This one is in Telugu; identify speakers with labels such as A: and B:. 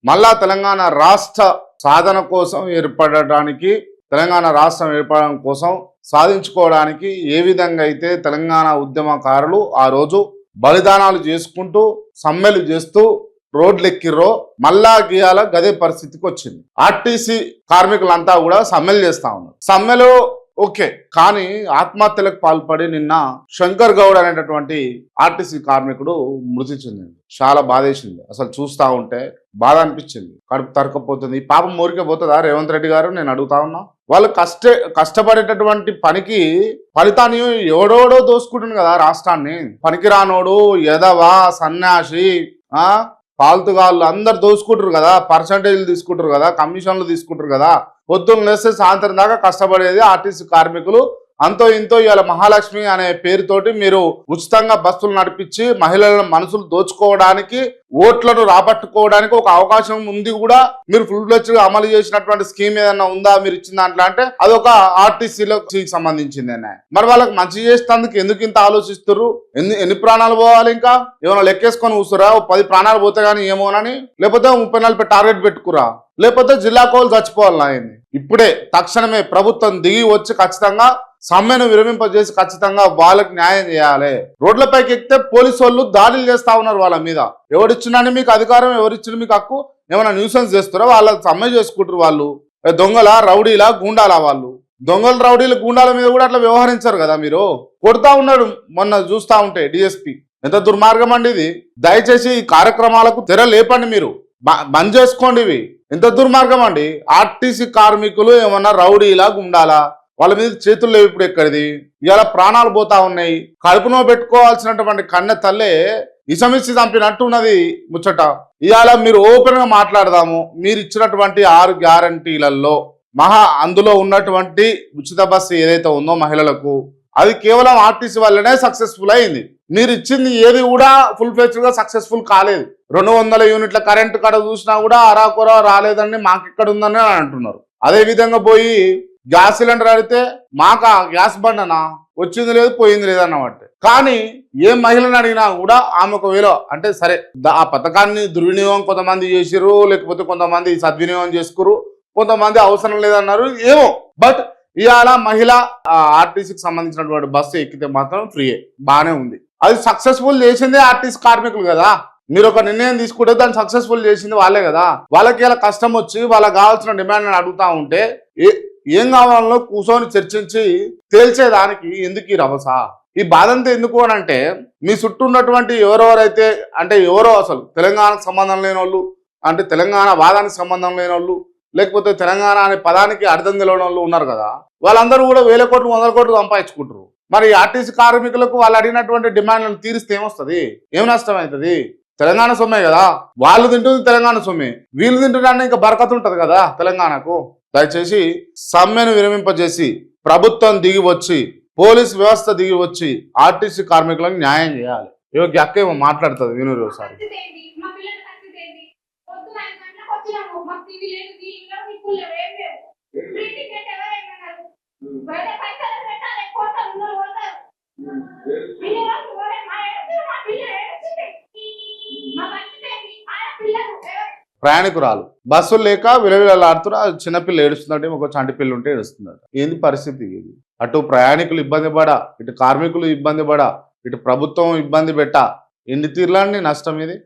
A: మళ్ళా తెలంగాణ రాష్ట్ర సాధన కోసం ఏర్పడడానికి, తెలంగాణ రాష్ట్రం ఏర్పడడం కోసం సాధించుకోవడానికి ఏ విధంగా అయితే తెలంగాణ ఉద్యమకారులు ఆ రోజు బలిదానాలు చేసుకుంటూ సమ్మెలు చేస్తూ రోడ్లు ఎక్కిర్రో మళ్ళా గీయాల గదే పరిస్థితికి వచ్చింది. ఆర్టీసీ కార్మికులంతా కూడా సమ్మెలు చేస్తా ఉన్నారు. సమ్మెలో ఓకే, కానీ ఆత్మహత్యలకు పాల్పడి నిన్న శంకర్ గౌడ్ అనేటటువంటి ఆర్టీసీ కార్మికుడు మృతి చెందింది. చాలా బాధేసింది. అసలు చూస్తా ఉంటే బాధ అనిపించింది, కడుపు తరకపోతుంది. ఈ పాపం ఊరికే పోతుందా రేవంత్ రెడ్డి గారు? నేను అడుగుతా ఉన్నా. వాళ్ళు కష్టపడేటటువంటి పనికి ఫలితాన్ని ఎవడోడో దోసుకుంటుంది కదా రాష్ట్రాన్ని. పనికిరానోడు, ఎదవా, సన్యాసి, పాల్తుగాళ్ళు అందరు దోసుకుంటారు కదా, పర్సంటేజ్లు తీసుకుంటారు కదా, కమిషన్లు తీసుకుంటారు కదా. పొద్దున్న లేస్తే సాయంత్రం దాకా కష్టపడేది ఆర్టీసీ కార్మికులు. అంతో ఇంతో ఇవాళ మహాలక్ష్మి అనే పేరుతోటి మీరు ఉచితంగా బస్సులు నడిపించి మహిళల మనసులు దోచుకోవడానికి, ఓట్లను రాబట్టుకోవడానికి ఒక అవకాశం ఉంది కూడా. మీరు ఫుల్ ఫ్లెడ్జ్డ్ గా అమలు చేసినటువంటి స్కీమ్ ఏదన్నా ఉందా మీరు ఇచ్చిన దాంట్లో అంటే అదొక ఆర్టీసీలకు సంబంధించింది. మరి వాళ్ళకి మంచి చేసేందుకు ఎందుకు ఇంత ఆలోచిస్తున్నారు? ఎన్ని ప్రాణాలు పోవాలి? ఇంకా ఏమైనా లెక్కేసుకొని కూర్చురా? 10 ప్రాణాలు పోతే గానీ ఏమోనని, లేకపోతే 30-40 టార్గెట్ పెట్టుకురా, లేకపోతే జిల్లా కోలు చచ్చిపోవాలి. ఆయన్ని ఇప్పుడే తక్షణమే ప్రభుత్వం దిగి వచ్చి ఖచ్చితంగా సమ్మెను విరమింపజేసి ఖచ్చితంగా వాళ్ళకి న్యాయం చేయాలి. రోడ్లపైకి ఎక్కితే పోలీసు వాళ్ళు దాడులు చేస్తా ఉన్నారు వాళ్ళ మీద. ఎవరిచ్చినండి మీకు అధికారం? ఎవరిచ్చిన మీకు హక్కు? ఏమైనా న్యూసెన్స్ చేస్తారో? వాళ్ళ సమ్మె చేసుకుంటారు. వాళ్ళు దొంగల, రౌడీలా, గూండాలా? వాళ్ళు దొంగల, రౌడీల, గూండాల మీద కూడా అట్లా వ్యవహరించారు కదా. మీరు కొడతా ఉన్నాడు మొన్న చూస్తా ఉంటే డిఎస్పీ. ఎంత దుర్మార్గం అండి ఇది. దయచేసి ఈ కార్యక్రమాలకు తెర లేపండి, మీరు బంద్ చేసుకోండి. ఇవి ఎంత దుర్మార్గం అండి. ఆర్టీసీ కార్మికులు ఏమన్నా రౌడీలా, గుండాలా? వాళ్ళ మీద చేతులు లేవు. ఇప్పుడు ఎక్కడిది? ఇవాళ ప్రాణాలు పోతా ఉన్నాయి. కడుపునో పెట్టుకోవాల్సినటువంటి కన్నె తల్లే ఇసమిచ్చి చంపినట్టు ఉన్నది ముచ్చట. ఇవాళ మీరు ఓపెన్ గా మాట్లాడదాము. మీరు ఇచ్చినటువంటి 6 గ్యారంటీలలో అందులో ఉన్నటువంటి ఉచిత బస్సు ఏదైతే ఉందో మహిళలకు, అది కేవలం ఆర్టీసీ వల్లనే సక్సెస్ఫుల్ అయింది. మీరు ఇచ్చింది ఏది కూడా ఫుల్ ఫ్లెడ్జ్డ్ గా సక్సెస్ఫుల్ కాలేదు. 200 యూనిట్ల కరెంటు కాడ చూసినా కూడా అరాకొర రాలేదండి, మాకు ఇక్కడ ఉందని అంటున్నారు. అదే విధంగా పోయి గ్యాస్ సిలిండర్ అడిగితే మాకు గ్యాస్ బండనా, వచ్చింది లేదు పోయింది లేదన్నమాట. కానీ ఏ మహిళను అడిగినా కూడా ఆమె ఒకవేళ అంటే సరే ఆ పథకాన్ని దుర్వినియోగం కొంతమంది చేసిరు, లేకపోతే కొంతమంది సద్వినియోగం చేసుకురు, కొంతమంది అవసరం లేదన్నారు ఏమో. బట్ ఇవాళ మహిళ ఆర్టీసీకి సంబంధించినటువంటి బస్సు ఎక్కితే మాత్రం ఫ్రీయే, బాగానే ఉంది. అది సక్సెస్ఫుల్ చేసిందే ఆర్టీసీ కార్మికులు కదా. మీరు ఒక నిర్ణయం తీసుకుంటే దాన్ని సక్సెస్ఫుల్ చేసింది వాళ్ళే కదా. వాళ్ళకి ఇలా కష్టం వచ్చి వాళ్ళకి కావాల్సిన డిమాండ్ అడుగుతా ఉంటే ఏం కావాలో కూర్చొని చర్చించి తేల్చేదానికి ఎందుకు ఈ రభస? ఈ బాధంతా ఎందుకు అని అంటే మీ చుట్టూ ఉన్నటువంటి ఎవరెవరైతే అంటే ఎవరో అసలు తెలంగాణకు సంబంధం లేని వాళ్ళు, అంటే తెలంగాణ వాదానికి సంబంధం లేని వాళ్ళు, లేకపోతే తెలంగాణ అనే పదానికి అర్థం తెలియని వాళ్ళు ఉన్నారు కదా. వాళ్ళందరూ కూడా 1000 కోట్లు 100 కోట్లు సంపాదించుకుంటారు. మరి ఆర్టీసీ కార్మికులకు వాళ్ళు అడిగినటువంటి డిమాండ్లను తీరిస్తే ఏమొస్తుంది? ఏం నష్టం అవుతుంది? తెలంగాణ సొమ్మే కదా. వాళ్ళు తింటుంది తెలంగాణ సొమ్మే, వీళ్ళు తింటున్నా ఇంకా బరకత్ ఉంటుంది కదా తెలంగాణకు. దయచేసి సమ్మెను విరమింపజేసి ప్రభుత్వం దిగి వచ్చి, పోలీస్ వ్యవస్థ దిగి వచ్చి ఆర్టీసీ కార్మికులకు న్యాయం చేయాలి. ఇవ్వకి అక్క ఏమో మాట్లాడుతుంది వినూరు ఒకసారి. ప్రయాణికురాలు బస్సులు లేక విలవిలాడుతున్నారు. చిన్నపిల్ల ఏడుస్తుందంటే ఒక చంటి పిల్ల ఉంటే ఏడుస్తున్నారు. ఏంది పరిస్థితి ఇది? అటు ప్రయాణికులు ఇబ్బంది పడా, ఇటు కార్మికులు ఇబ్బంది పడా, ఇటు ప్రభుత్వం ఇబ్బంది పెట్టా, ఎన్ని తీర్లండి నష్టం ఇది?